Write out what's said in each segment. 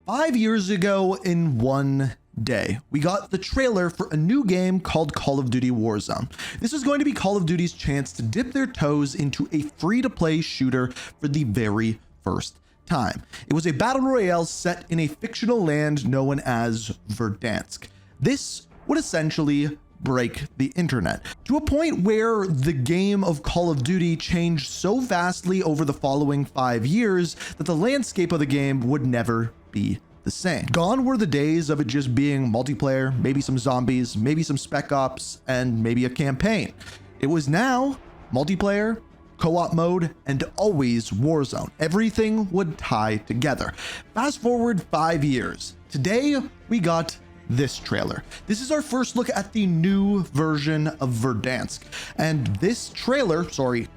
5 years ago in one day, we got the trailer for a new game called Call of Duty Warzone. This is going to be Call of Duty's chance to dip their toes into a free-to-play shooter for the very first time. It was a battle royale set in a fictional land known as Verdansk. This would essentially break the internet to a point where the game of Call of Duty changed so vastly over the following 5 years that the landscape of the game would never be the same. Gone were the days of it just being multiplayer, maybe some zombies, maybe some spec ops, and maybe a campaign. It was now multiplayer, co-op mode, and always Warzone. Everything would tie together. Fast forward 5 years. Today, we got this trailer. This is our first look at the new version of Verdansk. And this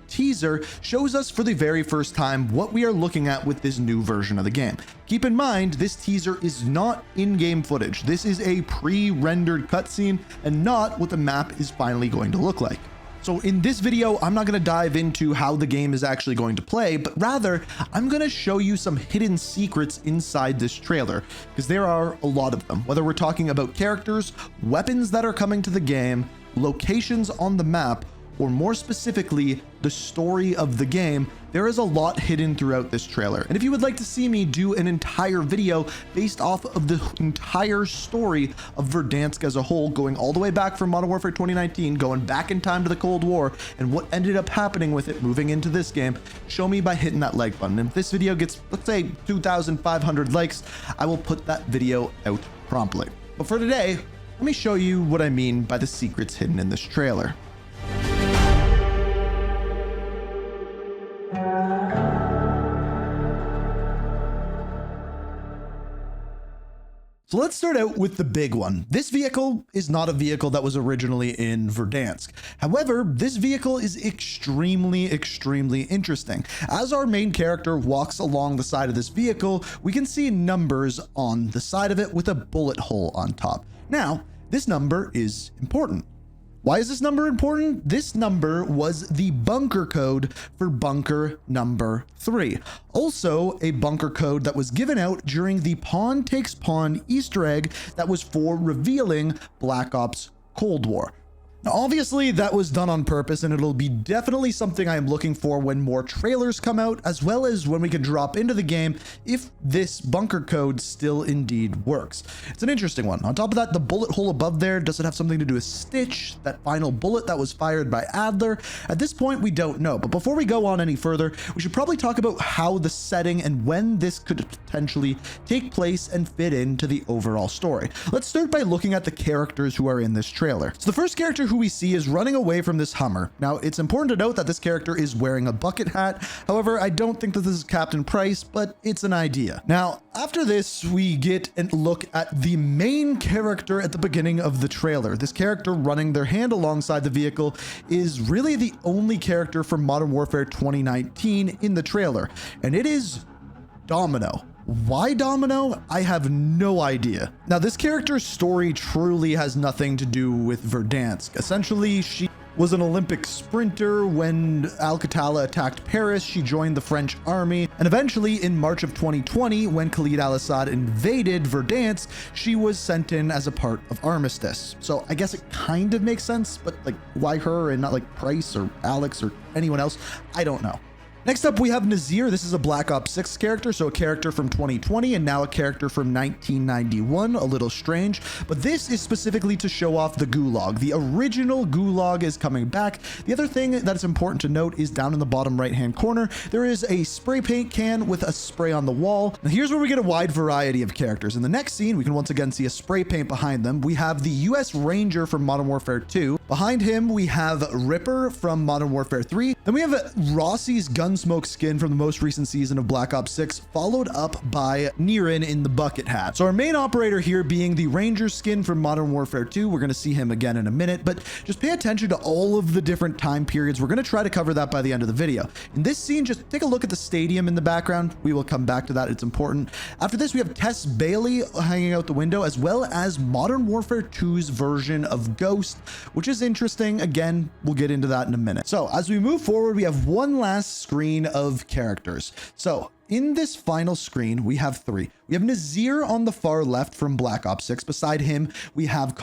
teaser, shows us for the very first time what we are looking at with this new version of the game. Keep in mind, this teaser is not in-game footage. This is a pre-rendered cutscene and not what the map is finally going to look like. So in this video, I'm not going to dive into how the game is actually going to play, but rather I'm going to show you some hidden secrets inside this trailer, because there are a lot of them. Whether we're talking about characters, weapons that are coming to the game, locations on the map, or more specifically, the story of the game, there is a lot hidden throughout this trailer. And if you would like to see me do an entire video based off of the entire story of Verdansk as a whole, going all the way back from Modern Warfare 2019, going back in time to the Cold War, and what ended up happening with it moving into this game, show me by hitting that like button. And if this video gets, let's say, 2,500 likes, I will put that video out promptly. But for today, let me show you what I mean by the secrets hidden in this trailer. So let's start out with the big one. This vehicle is not a vehicle that was originally in Verdansk. However, this vehicle is extremely interesting. As our main character walks along the side of this vehicle, we can see numbers on the side of it with a bullet hole on top. Now, this number is important. Why is this number important? This number was the bunker code for bunker number 3. Also a bunker code that was given out during the Pawn Takes Pawn Easter egg that was for revealing Black Ops Cold War. Now, obviously that was done on purpose, and it'll be definitely something I am looking for when more trailers come out, as well as when we can drop into the game if this bunker code still indeed works. It's an interesting one. On top of that, the bullet hole above there, does it have something to do with Stitch, that final bullet that was fired by Adler? At this point, we don't know. But before we go on any further, we should probably talk about how the setting and when this could potentially take place and fit into the overall story. Let's start by looking at the characters who are in this trailer. So the first character who we see is running away from this Hummer. Now, it's important to note that this character is wearing a bucket hat. However, I don't think that this is Captain Price, but it's an idea. Now, after this, we get a look at the main character at the beginning of the trailer. This character running their hand alongside the vehicle is really the only character from Modern Warfare 2019 in the trailer, and it is Domino. Why Domino? I have no idea. Now, this character's story truly has nothing to do with Verdansk. Essentially, she was an Olympic sprinter. When Alcatala attacked Paris, she joined the French army, and eventually in March of 2020, when Khalid al-Assad invaded Verdansk, she was sent in as a part of Armistice. So I guess it kind of makes sense, but like, why her and not like Price or Alex or anyone else? I don't know. Next up, we have Nazir. This is a Black Ops 6 character, so a character from 2020 and now a character from 1991. A little strange, but this is specifically to show off the Gulag. The original Gulag is coming back. The other thing that is important to note is down in the bottom right-hand corner, there is a spray paint can with a spray on the wall. Now, here's where we get a wide variety of characters. In the next scene, we can once again see a spray paint behind them. We have the US Ranger from Modern Warfare 2. Behind him, we have Ripper from Modern Warfare 3. Then we have Rossi's Gunsmoke skin from the most recent season of Black Ops 6, followed up by Niren in the bucket hat. So our main operator here being the Ranger skin from Modern Warfare 2. We're going to see him again in a minute, but just pay attention to all of the different time periods. We're going to try to cover that by the end of the video. In this scene, just take a look at the stadium in the background. We will come back to that. It's important. After this, we have Tess Bailey hanging out the window, as well as Modern Warfare 2's version of Ghost, which is interesting. Again, we'll get into that in a minute. So as we move forward, we have one last screen of characters. So in this final screen, we have three. We have Nazir on the far left from Black Ops 6. Beside him, we have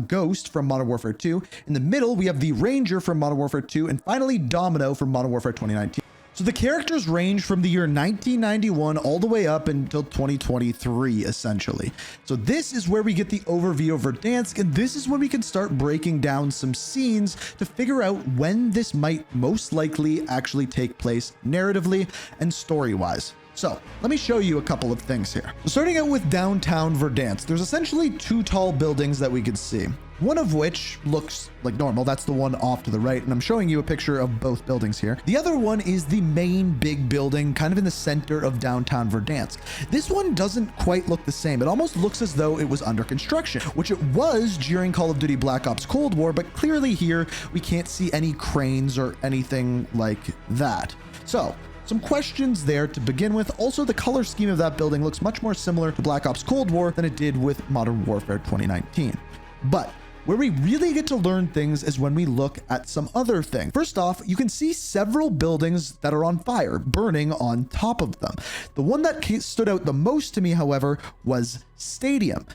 Ghost from Modern Warfare 2. In the middle, we have the Ranger from Modern Warfare 2. And finally, Domino from Modern Warfare 2019. So the characters range from the year 1991 all the way up until 2023, essentially. So this is where we get the overview of Verdansk, and this is when we can start breaking down some scenes to figure out when this might most likely actually take place narratively and story-wise. So let me show you a couple of things here. So starting out with downtown Verdansk, there's essentially two tall buildings that we could see. One of which looks like normal. That's the one off to the right. And I'm showing you a picture of both buildings here. The other one is the main big building kind of in the center of downtown Verdansk. This one doesn't quite look the same. It almost looks as though it was under construction, which it was during Call of Duty Black Ops Cold War. But clearly here, we can't see any cranes or anything like that. So some questions there to begin with. Also, the color scheme of that building looks much more similar to Black Ops Cold War than it did with Modern Warfare 2019. But where we really get to learn things is when we look at some other thing. First off, you can see several buildings that are on fire, burning on top of them. The one that stood out the most to me, however, was Stadium.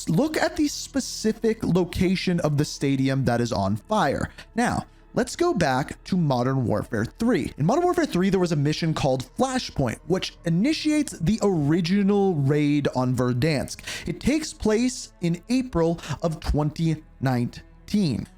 Look at the specific location of the stadium that is on fire. Now, let's go back to Modern Warfare 3. In Modern Warfare 3, there was a mission called Flashpoint, which initiates the original raid on Verdansk. It takes place in April of 2019.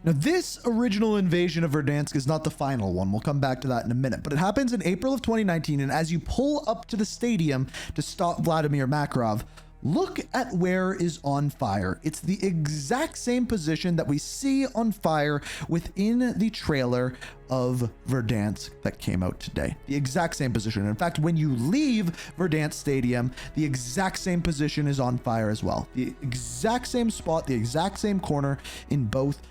Now, this original invasion of Verdansk is not the final one. We'll come back to that in a minute, but it happens in April of 2019. And as you pull up to the stadium to stop Vladimir Makarov, look at where is on fire. It's the exact same position that we see on fire within the trailer of Verdansk that came out today. The exact same position. In fact, when you leave Verdansk Stadium, the exact same position is on fire as well. The exact same spot, the exact same corner in both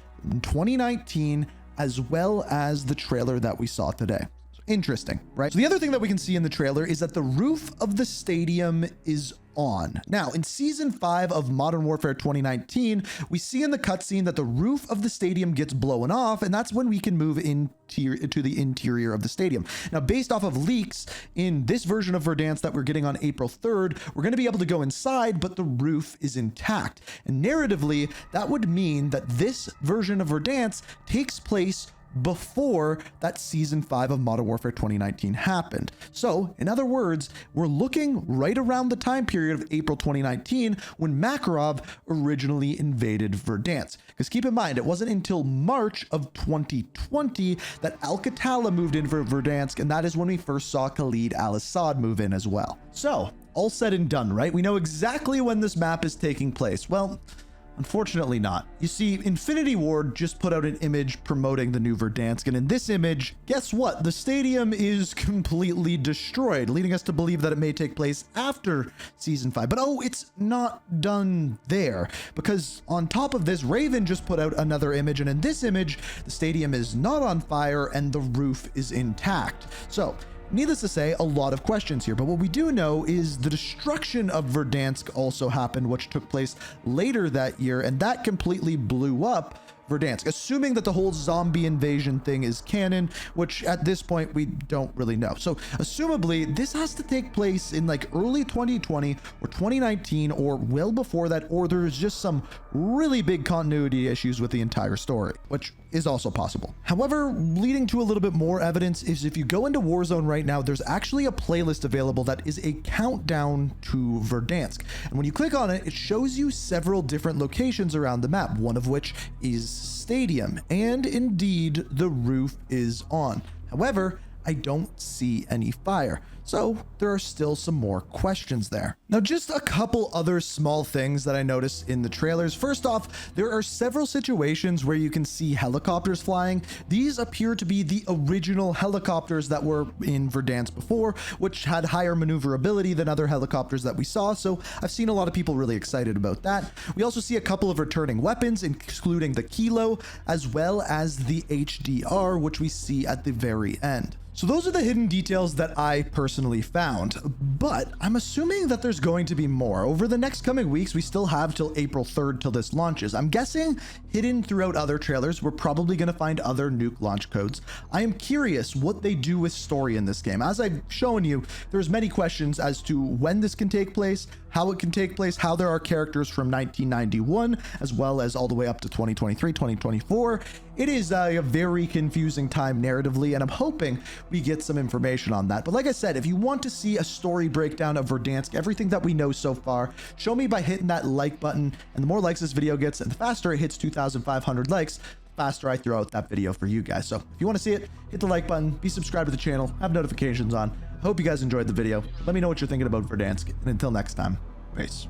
2019 as well as the trailer that we saw today. Interesting, right? So the other thing that we can see in the trailer is that the roof of the stadium is on. Now, in Season 5 of Modern Warfare 2019, we see in the cutscene that the roof of the stadium gets blown off, and that's when we can move into the interior of the stadium. Now, based off of leaks in this version of Verdansk that we're getting on April 3rd, we're going to be able to go inside, but the roof is intact. And narratively, that would mean that this version of Verdansk takes place before that Season 5 of Modern Warfare 2019 happened. So, in other words, we're looking right around the time period of April 2019 when Makarov originally invaded Verdansk. Because keep in mind, it wasn't until March of 2020 that Al-Qatala moved in for Verdansk, and that is when we first saw Khalid al-Assad move in as well. So, all said and done, right? We know exactly when this map is taking place. Well, unfortunately not. You see, Infinity Ward just put out an image promoting the new Verdansk, and in this image, guess what? The stadium is completely destroyed, leading us to believe that it may take place after Season 5. But oh, it's not done there, because on top of this, Raven just put out another image, and in this image, the stadium is not on fire and the roof is intact. So, needless to say, a lot of questions here, but what we do know is the destruction of Verdansk also happened, which took place later that year, and that completely blew up Verdansk, assuming that the whole zombie invasion thing is canon, which at this point we don't really know. So assumably this has to take place in like early 2020 or 2019 or well before that, or there's just some really big continuity issues with the entire story, which is also possible. However, leading to a little bit more evidence is if you go into Warzone right now, there's actually a playlist available that is a countdown to Verdansk. And when you click on it, it shows you several different locations around the map, one of which is Stadium, and indeed the roof is on. However, I don't see any fire. So there are still some more questions there. Now, just a couple other small things that I noticed in the trailers. First off, there are several situations where you can see helicopters flying. These appear to be the original helicopters that were in Verdansk before, which had higher maneuverability than other helicopters that we saw. So I've seen a lot of people really excited about that. We also see a couple of returning weapons, including the Kilo, as well as the HDR, which we see at the very end. So those are the hidden details that I personally personally found, but I'm assuming that there's going to be more. Over the next coming weeks, we still have till April 3rd till this launches. I'm guessing hidden throughout other trailers, we're probably going to find other nuke launch codes. I am curious what they do with story in this game. As I've shown you, there's many questions as to when this can take place, how it can take place, how there are characters from 1991, as well as all the way up to 2023, 2024. It is a very confusing time narratively, and I'm hoping we get some information on that. But like I said, if you want to see a story breakdown of Verdansk, everything that we know so far, show me by hitting that like button. And the more likes this video gets, and the faster it hits 2,500 likes, the faster I throw out that video for you guys. So if you want to see it, hit the like button, be subscribed to the channel, have notifications on. I hope you guys enjoyed the video. Let me know what you're thinking about Verdansk, and until next time, peace.